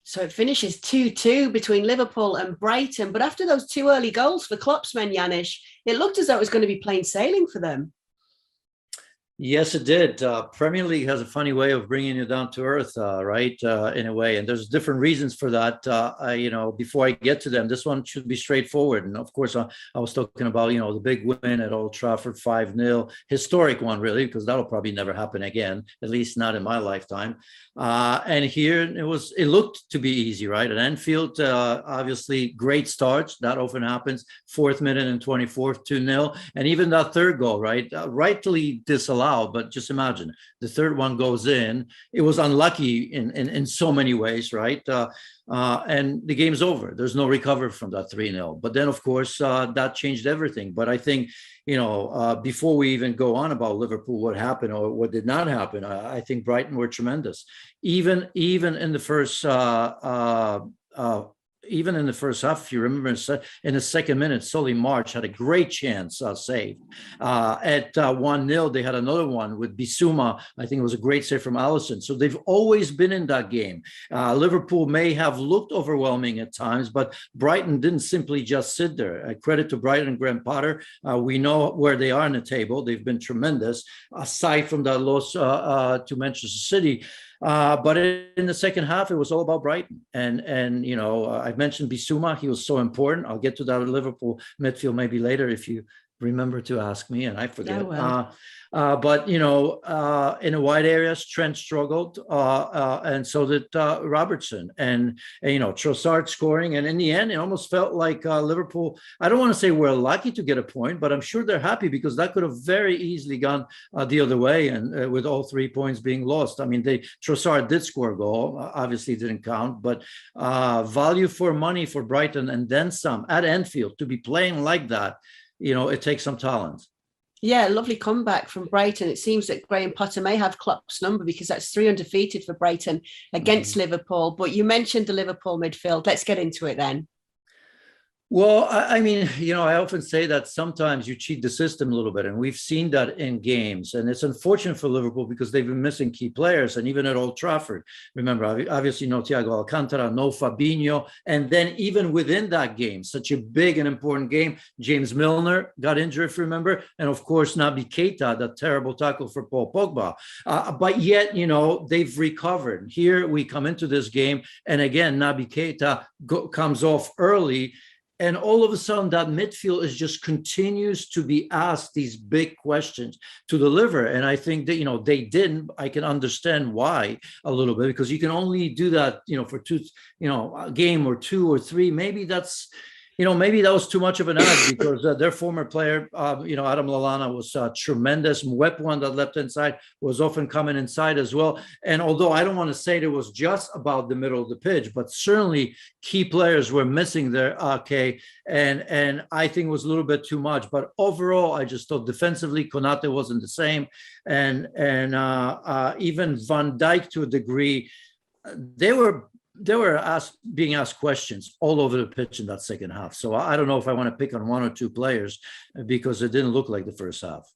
So it finishes 2-2 between Liverpool and Brighton. But after those two early goals for Klopp's men, Janish, it looked as though it was going to be plain sailing for them. Yes, it did. Premier League has a funny way of bringing you down to earth, right? In a way, and there's different reasons for that. Before I get to them, this one should be straightforward. And of course, I was talking about, the big win at Old Trafford, 5-0, historic one, really, because that'll probably never happen again, at least not in my lifetime. And here it looked to be easy, right? At Anfield, obviously, great starts. That often happens. 4th minute and 24th, 2-0, and even that third goal, right? Rightly disallowed. But just imagine the third one goes in. It was unlucky in so many ways, right? And the game's over. There's no recovery from that 3-0. But then, of course, that changed everything. But I think, before we even go on about Liverpool, what happened or what did not happen, I think Brighton were tremendous. Even in the first even in the first half, if you remember, in the second minute, Solly March had a great chance saved. At 1-0, they had another one with Bissouma. I think it was a great save from Alisson. So they've always been in that game. Liverpool may have looked overwhelming at times, but Brighton didn't simply just sit there. Credit to Brighton and Graham Potter. We know where they are in the table. They've been tremendous, aside from that loss to Manchester City. But in the second half, it was all about Brighton. And I've mentioned Bissouma. He was so important. I'll get to that Liverpool midfield maybe later if you remember to ask me, and I forget. Oh, well. But in the wide areas, Trent struggled, and so did Robertson, and Trossard scoring. And in the end, it almost felt like Liverpool, I don't want to say we're lucky to get a point, but I'm sure they're happy because that could have very easily gone the other way, and with all 3 points being lost. I mean, Trossard did score a goal, obviously didn't count, but value for money for Brighton and then some at Anfield to be playing like that. It takes some talent. Yeah, lovely comeback from Brighton. It seems that Graham Potter may have Klopp's number because that's 3 undefeated for Brighton against Liverpool. But you mentioned the Liverpool midfield. Let's get into it then. Well, I mean, I often say that sometimes you cheat the system a little bit, and we've seen that in games. And it's unfortunate for Liverpool because they've been missing key players, and even at Old Trafford. Remember, obviously, no Thiago Alcantara, no Fabinho. And then even within that game, such a big and important game, James Milner got injured, if you remember. And of course, Naby Keita, that terrible tackle for Paul Pogba. But yet, they've recovered. Here we come into this game, and again, Naby Keita comes off early. And all of a sudden, that midfield just continues to be asked these big questions to deliver. And I think that, they didn't. I can understand why a little bit, because you can only do that, for a game or 2 or 3. Maybe that's, maybe that was too much of an ask because their former player, Adam Lallana was tremendous. Mwepwan, that left inside, was often coming inside as well. And although I don't want to say it was just about the middle of the pitch, but certainly key players were missing there, and I think it was a little bit too much. But overall, I just thought defensively, Konate wasn't the same. And even Van Dijk to a degree, they were being asked questions all over the pitch in that second half. So I don't know if I want to pick on 1 or 2 players because it didn't look like the first half.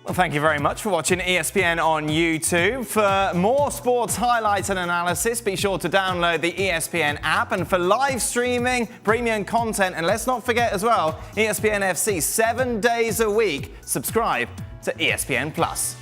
Well, thank you very much for watching ESPN on YouTube. For more sports highlights and analysis, be sure to download the ESPN app. And for live streaming, premium content, and let's not forget as well, ESPN FC 7 days a week. Subscribe to ESPN Plus.